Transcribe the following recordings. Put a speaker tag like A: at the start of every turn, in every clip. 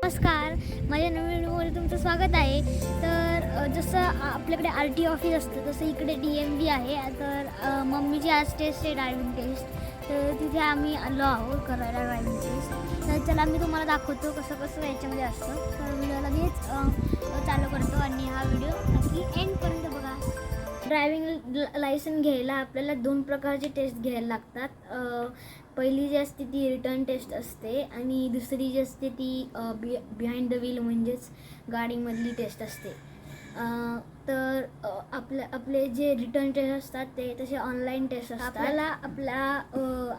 A: नमस्कार, माझ्या नवीन व्हिडिओमध्ये तुमचं स्वागत आहे. तर जसं आपल्याकडे RT ऑफिस असतं तसं इकडे DMV आहे. तर मम्मीची आज टेस्ट आहे, ड्रायव्हिंग टेस्ट. तर तिथे आम्ही आलो आहोत करायला ड्रायव्हिंग टेस्ट. तर चला मी तुम्हाला दाखवतो कसं कसं याच्यामध्ये असतं. तर व्हिडिओ लगेच चालू करतो आणि हा व्हिडिओ नक्की एंडपर्यंत बघा. ड्रायव्हिंग लायसन घ्यायला आपल्याला 2 प्रकारचे टेस्ट घ्यायला लागतात. पहिली जी असते ती रिटर्न टेस्ट असते आणि दुसरी जी असते ती बिहाइंड द व्हील म्हणजेच गाडीमधली टेस्ट असते. तर आपले जे रिटर्न टेस्ट असतात ते तसे ऑनलाईन टेस्ट असतात. आपल्याला आपला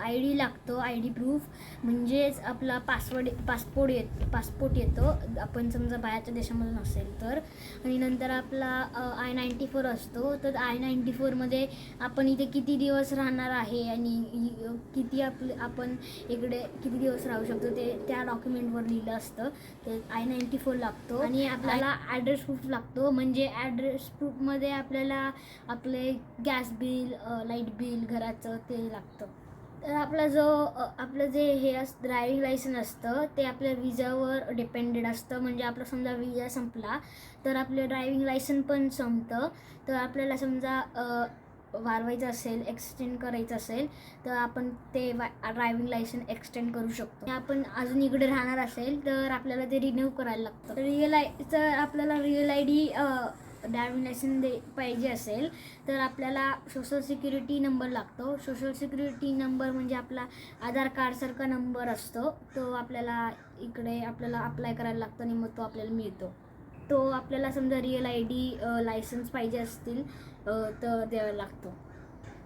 A: ID लागतो, ID प्रूफ म्हणजेच आपला पासपोर्ट येतो आपण समजा बाहेरच्या देशामधून असेल तर. आणि नंतर आपला I-94 असतो. तर I-94मध्ये आपण इथे किती दिवस राहणार आहे आणि किती आपण इकडे किती दिवस राहू शकतो ते त्या डॉक्युमेंटवर लिहिलं असतं. ते I-94 लागतो. आणि आपल्याला ॲड्रेस प्रूफ लागतो, म्हणजे ॲड्रेस प्रूफमध्ये आपल्याला आपले गॅस बिल, लाईट बिल, घराचं ते लागतं. तर आपलं जे ड्रायव्हिंग लायसन असतं ते आपल्या विजावर डिपेंडेड असतं. म्हणजे आपलं समजा विजा संपला तर आपलं ड्रायव्हिंग लायसन पण संपतं. तर आपल्याला समजा वाढवायचं असेल, एक्सटेंड करायचं असेल तर आपण ते ड्रायव्हिंग लायसन एक्सटेंड करू शकतो. आपण अजून इकडे राहणार असेल तर आपल्याला ते रिन्यू करायला लागतं. आपल्याला रिअल ID ड्रायव्हिंग लायसन पाहिजे असेल तर आपल्याला सोशल सिक्युरिटी नंबर लागतो. सोशल सिक्युरिटी नंबर म्हणजे आपला आधार कार्डसारखा नंबर असतो. तो आपल्याला अप्लाय करायला लागतो आणि मग तो आपल्याला मिळतो. तो आपल्याला समजा रिअल ID लायसन्स पाहिजे असतील तर द्यावा लागतो.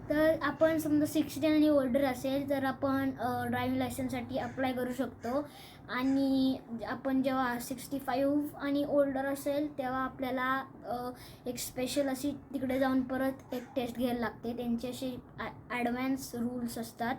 A: तर आपण समजा 16 आणि ओल्डर असेल तर आपण ड्रायव्हिंग लायसन्ससाठी अप्लाय करू शकतो. आणि आपण जेव्हा 65 आणि ओल्डर असेल तेव्हा आपल्याला एक स्पेशल अशी तिकडे जाऊन परत एक टेस्ट घ्यायला लागते. त्यांचे असे ॲडव्हान्स रूल्स असतात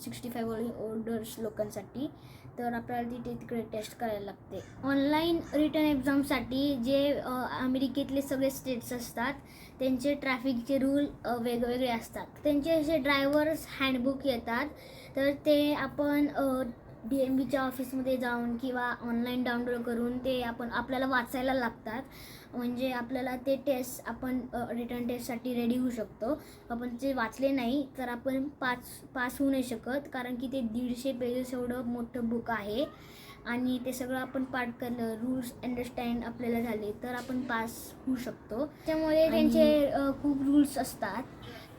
A: 65 ओल्डर्स लोकांसाठी. तर आपल्याला तिकडे टेस्ट करायला लागते. ऑनलाईन रिटर्न एक्झामसाठी जे अमेरिकेतले सगळे स्टेट्स असतात त्यांचे ट्रॅफिकचे रूल वेगवेगळे असतात. त्यांचे असे ड्रायव्हर्स हँडबुक येतात. तर ते आपण DMVच्या ऑफिसमध्ये जाऊन किंवा ऑनलाईन डाउनलोड करून ते आपल्याला वाचायला लागतात. म्हणजे आपल्याला ते टेस्ट आपण रिटर्न टेस्टसाठी रेडी होऊ शकतो. आपण ते वाचले नाही तर आपण पास होऊ नाही शकत, कारण की ते 150 पेजेस एवढं मोठं बुक आहे. आणि ते सगळं आपण पाठ केलं, रूल्स अंडरस्टँड आपल्याला झाले तर आपण पास होऊ शकतो. त्यामुळे त्यांचे खूप रूल्स असतात.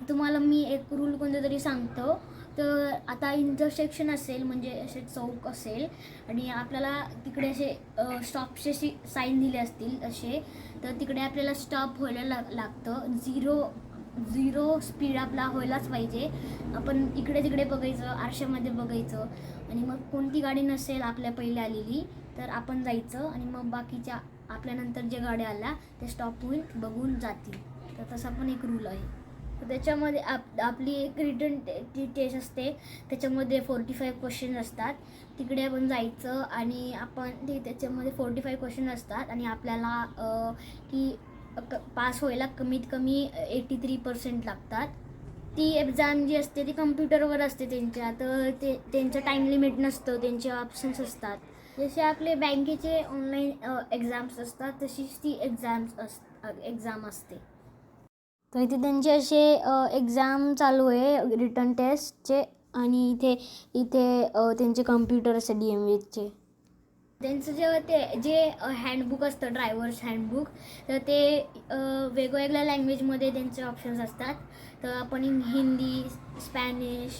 A: तुम्हाला मी एक रूल कोणतं तरी सांगतो. तर आता इंटरसेक्शन असेल म्हणजे असे चौक असेल आणि आपल्याला तिकडे असे स्टॉपचे साईन दिले असतील असे, तर तिकडे आपल्याला स्टॉप व्हायला लागतं. झिरो स्पीड आपला व्हायलाच पाहिजे. आपण इकडे तिकडे बघायचं, आरशामध्ये बघायचं आणि मग कोणती गाडी नसेल आपल्या पहिले आलेली तर आपण जायचं आणि मग बाकीच्या आपल्यानंतर जे गाड्या आल्या ते स्टॉप होऊन बघून जातील. तर तसा पण एक रूल आहे. तर त्याच्यामध्ये आपली एक रिटर्न टेस्ट असते. त्याच्यामध्ये 45 क्वेश्चन असतात. तिकडे आपण जायचं आणि त्याच्यामध्ये 45 क्वेश्चन असतात आणि आपल्याला की पास व्हायला कमीत कमी 83% लागतात. ती एक्झाम जी असते ती कम्प्युटरवर असते त्यांच्या. तर त्यांचं टाईम लिमिट नसतं, त्यांचे ऑप्शन्स असतात. जसे आपले बँकेचे ऑनलाईन एक्झाम्स असतात तशीच ती एक्झाम असते. तर इथे त्यांचे असे एक्झाम चालू आहे रिटर्न टेस्टचे. आणि इथे त्यांचे कम्प्युटर असते DMVचे. त्यांचं जे हँडबुक असतं ड्रायव्हर्स हँडबुक, तर ते वेगवेगळ्या लँग्वेजमध्ये त्यांचे ऑप्शन्स असतात. तर आपण हिंदी, स्पॅनिश,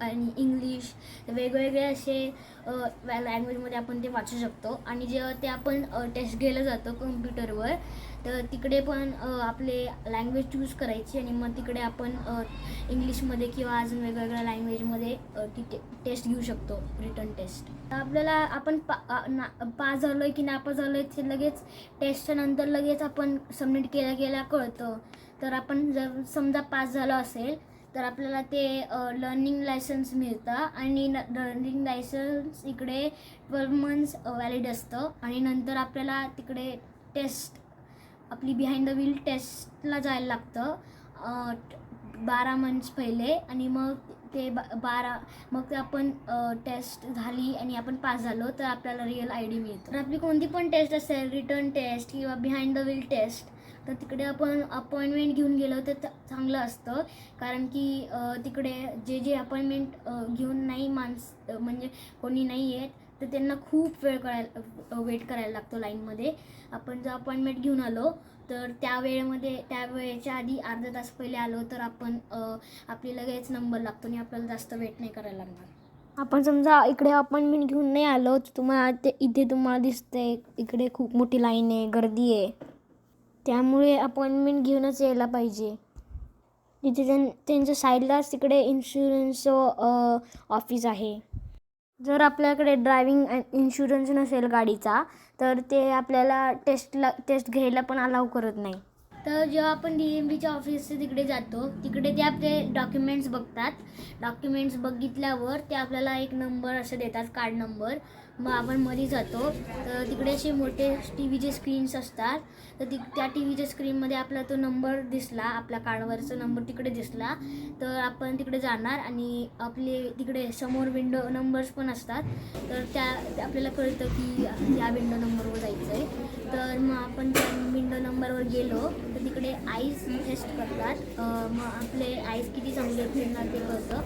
A: आणि इंग्लिश वेगवेगळे असे लँग्वेजमध्ये आपण ते वाचू शकतो. आणि जेव्हा ते आपण टेस्ट घ्यायला जातो कम्प्युटरवर तर तिकडे पण आपले लँग्वेज चूज करायची आणि मग तिकडे आपण इंग्लिशमध्ये किंवा अजून वेगवेगळ्या लँग्वेजमध्ये ती टेस्ट घेऊ शकतो, रिटर्न टेस्ट. आपल्याला आपण पास झालो आहे की नापास झालो आहे ते लगेच टेस्टच्या नंतर लगेच आपण सबमिट केल्या कळतं. तर आपण जर समजा पास झालो असेल तर आपल्याला ते लर्निंग लायसन्स मिळतं. आणि लर्निंग लायसन्स इकडे 12 मंथ्स व्हॅलिड असतं. आणि नंतर आपल्याला तिकडे टेस्ट आपली बिहाइंड द व्हील टेस्टला जायला लागतं 12 मंथ्स पहिले. आणि मग ते 12 मग आपण टेस्ट झाली आणि आपण पास झालो तर आपल्याला रिअल ID मिळतो. तर आपली कोणती पण टेस्ट असेल, रिटर्न टेस्ट किंवा बिहाइंड द व्हील टेस्ट, तर तिकडे आपण अपॉइंटमेंट घेऊन गेलो तर चांगलं असतं. कारण की तिकडे जे अपॉइंटमेंट घेऊन नाही म्हणजे कोणी नाही येत तर त्यांना खूप वेट करायला लागतो लाईनमध्ये. आपण जर अपॉइंटमेंट घेऊन आलो तर त्या वेळेच्या आधी अर्धा तास पहिले आलो तर आपण आपली लगेच नंबर लागतो आणि आपल्याला जास्त वेट नाही करायला लागणार. आपण समजा इकडे अपॉइंटमेंट घेऊन नाही आलो तर तुम्हाला इथे तुम्हाला दिसते इकडे खूप मोठी लाईन आहे, गर्दी आहे. त्यामुळे अपॉइंटमेंट घेऊनच यायला पाहिजे. तिथे त्यांच्या साईडलाच तिकडे इन्शुरन्सचं ऑफिस आहे. जर आपल्याकडे ड्रायव्हिंग इन्शुरन्स नसेल गाडीचा तर ते आपल्याला टेस्ट घ्यायला पण अलाउ करत नाही. तर जेव्हा आपण DMVच्या ऑफिसचे तिकडे जातो तिकडे ते आपले डॉक्युमेंट्स बघतात. डॉक्युमेंट्स बघितल्यावर ते आपल्याला एक नंबर असं देतात, कार्ड नंबर. मग आपण मध्ये जातो तर तिकडे असे मोठे TV स्क्रीन्स असतात. तर त्या TVच्या स्क्रीनमध्ये आपला तो नंबर दिसला, आपल्या कार्डवरचा नंबर तिकडे दिसला तर आपण तिकडे जाणार आणि आपले तिकडे समोर विंडो नंबर्स पण असतात. तर आपल्याला कळतं की या विंडो नंबरवर जायचं आहे. तर मग आपण त्या विंडो नंबरवर गेलो तर तिकडे आईज टेस्ट करतात. मग आपले आईज किती चांगले आहेत ते कळतं.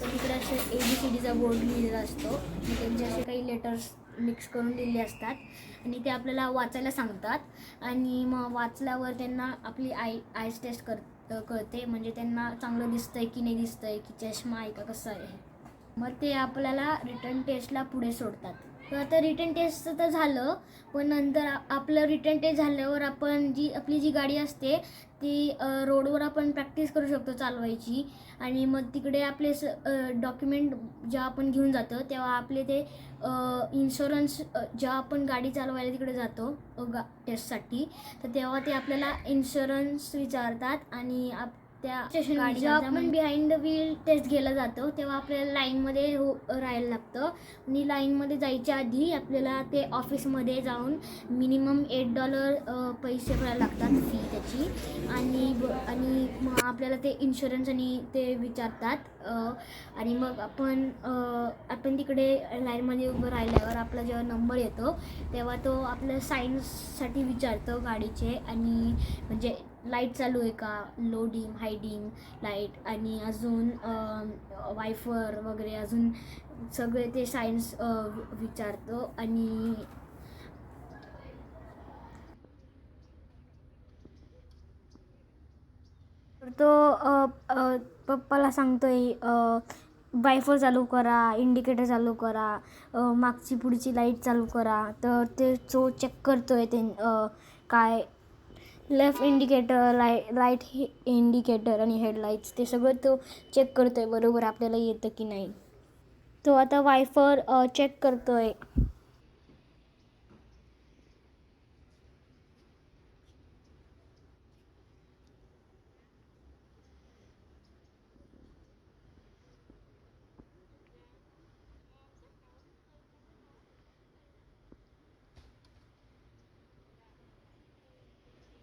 A: तर तिकडे असे ABCDचा बोर्ड लिहिलेला असतो. मग त्यांचे असे काही लेटर्स मिक्स करून लिहिले असतात आणि ते आपल्याला वाचायला सांगतात. आणि मग वाचल्यावर त्यांना आपली आईज टेस्ट कळते. म्हणजे त्यांना चांगलं दिसतंय की नाही दिसतंय, की चष्मा आहे का कसं आहे. मग ते आपल्याला रिटर्न टेस्टला पुढे सोडतात. तर आता रिटर्न टेस्टचं तर झालं, पण नंतर आपलं रिटर्न टेस्ट झाल्यावर आपण आपली जी गाडी असते ती रोडवर आपण प्रॅक्टिस करू शकतो चालवायची. आणि मग तिकडे आपले डॉक्युमेंट जेव्हा आपण घेऊन जातो तेव्हा आपले ते इन्शुरन्स जेव्हा आपण गाडी चालवायला तिकडे जातो टेस्टसाठी तर तेव्हा ते आपल्याला इन्शुरन्स विचारतात. आणि त्या गाडी जेव्हा आपण बिहाइंड द व्हील टेस्ट घ्यायला जातो तेव्हा आपल्याला लाईनमध्ये राहायला लागतं. आणि लाईनमध्ये जायच्या आधी आपल्याला ते ऑफिसमध्ये जाऊन मिनिमम $8 पैसे भरायला लागतात, फी त्याची. आणि मग आपल्याला ते इन्शुरन्स आणि ते विचारतात. आणि मग आपण तिकडे लाईनमध्ये उभं राहिल्यावर आपला जेव्हा नंबर येतो तेव्हा तो आपल्या सायन्ससाठी विचारतो गाडीचे. आणि म्हणजे लाईट चालू आहे का, लो डिम हाय डिम लाईट, आणि अजून वायफर वगैरे अजून सगळे ते सायन्स विचारतो. आणि तो पप्पाला सांगतोय वायफर चालू करा, इंडिकेटर चालू करा, मागची पुढची लाईट चालू करा. तर तो चेक करतोय काय लेफ्ट इंडिकेटर, राईट इंडिकेटर आणि हेडलाईट्स ते सगळं तो चेक करतोय बरोबर आपल्याला येतं की नाही. तो आता वायफर चेक करतोय.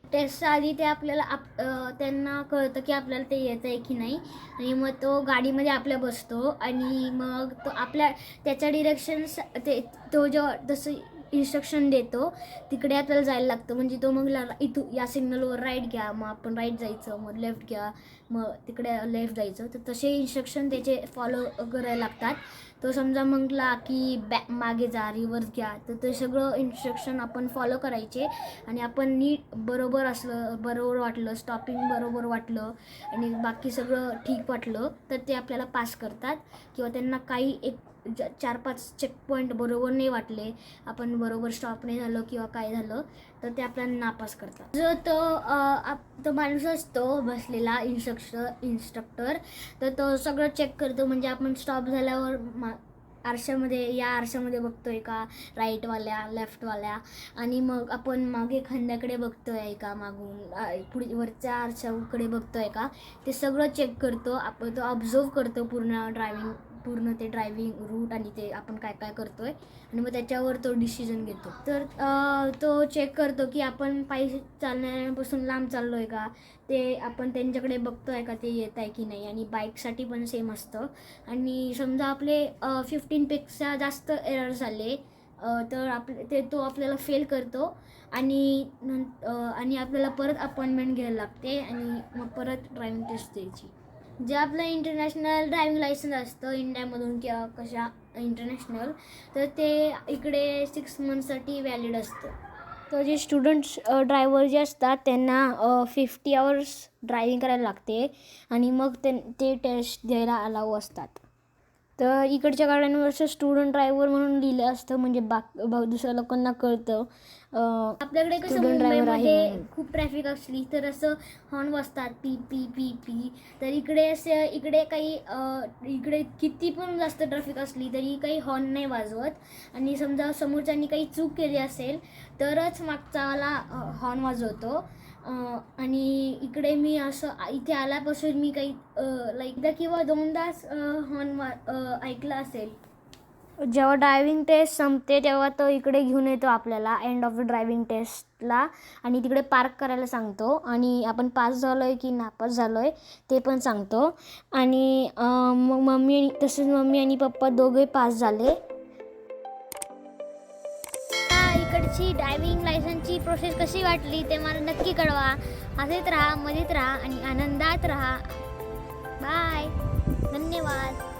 A: टेस्टच्या आधी ते आपल्याला त्यांना कळतं की आपल्याला ते येतं आहे की नाही. आणि मग तो गाडीमध्ये आपल्या बसतो आणि मग तो त्याच्या डिरेक्शन्स तो जेव्हा जसं इन्स्ट्रक्शन देतो तिकडे आपल्याला जायला लागतं. म्हणजे तो मग या सिग्नलवर राईट घ्या, मग आपण राईट जायचं, मग लेफ्ट घ्या, मग तिकडे लेफ्ट जायचं. तर तसे इन्स्ट्रक्शन त्याचे फॉलो करायला लागतात. तो समजा म्हटला की मागे जा, रिव्हर्स घ्या, तर ते सगळं इन्स्ट्रक्शन आपण फॉलो करायचे. आणि आपण नीट बरोबर वाटलं, स्टॉपिंग बरोबर वाटलं आणि बाकी सगळं ठीक वाटलं तर ते आपल्याला पास करतात. किंवा त्यांना काही 4-5 चेक पॉईंट बरोबर नाही वाटले, आपण बरोबर स्टॉप नाही झालं किंवा काय झालं तर ते आपल्याला नापास करतात. जो तो माणूस असतो बसलेला इन्स्ट्रक्टर, तर तो सगळं चेक करतो. म्हणजे आपण स्टॉप झाल्यावर आरशामध्ये बघतोय का, राईटवाल्या लेफ्टवाल्या, आणि मग आपण मागे खांद्याकडे बघतोय का, मागून पुढे वरच्या आरशाकडे बघतोय का, ते सगळं चेक करतो. आपण तो ऑब्झर्व करतो पूर्ण ड्रायव्हिंग पूर्ण ते ड्रायव्हिंग रूट आणि ते आपण काय काय करतो आहे आणि मग त्याच्यावर तो डिसिजन घेतो. तर तो चेक करतो की आपण पायी चालण्यापासून लांब चाललो आहे का, ते आपण त्यांच्याकडे बघतो आहे का ते येत आहे की नाही. आणि बाईकसाठी पण सेम असतं. आणि समजा आपले 15पेक्षा जास्त एरर्स आले तर तो आपल्याला फेल करतो आणि आणि आपल्याला परत अपॉइंटमेंट घ्यायला लागते आणि मग परत ड्रायव्हिंग टेस्ट द्यायची. जे आपलं इंटरनॅशनल ड्रायव्हिंग लायसन्स असतं इंडियामधून किंवा कशा इंटरनॅशनल, तर ते इकडे 6 मंथसाठी व्हॅलिड असतं. तर जे स्टुडंट्स ड्रायव्हर जे असतात त्यांना 50 आवर्स ड्रायव्हिंग करायला लागते आणि मग ते टेस्ट द्यायला अलाऊ असतात. तर इकडच्या गाड्यांवर असं स्टुडंट ड्रायव्हर म्हणून लिहिलं असतं, म्हणजे दुसऱ्या लोकांना कळतं आपल्याकडे कसं मुंबईमध्ये खूप ट्रॅफिक असली तर असं हॉर्न वाजतात पी पी पी पी. तर इकडे किती पण जास्त ट्रॅफिक असली तरी काही हॉर्न नाही वाजवत. आणि समजा समोरच्यांनी काही चूक केली असेल तरच मागचावाला हॉर्न वाजवतो. आणि इकडे मी असं इथे आल्यापासून मी काही एकदा किंवा दोनदाच हॉर्न ऐकलं असेल. जेव्हा ड्रायव्हिंग टेस्ट संपते तेव्हा तो इकडे घेऊन येतो आपल्याला एंड ऑफ द ड्रायव्हिंग टेस्टला आणि तिकडे पार्क करायला सांगतो आणि आपण पास झालो आहे की नापास झालो आहे ते पण सांगतो. आणि मग मम्मी आणि पप्पा दोघे पास झाले. इकडची ड्रायव्हिंग लायसन्सची प्रोसेस कशी वाटली ते मला नक्की कळवा. हसत राहा, मजेत राहा आणि आनंदात राहा. बाय, धन्यवाद.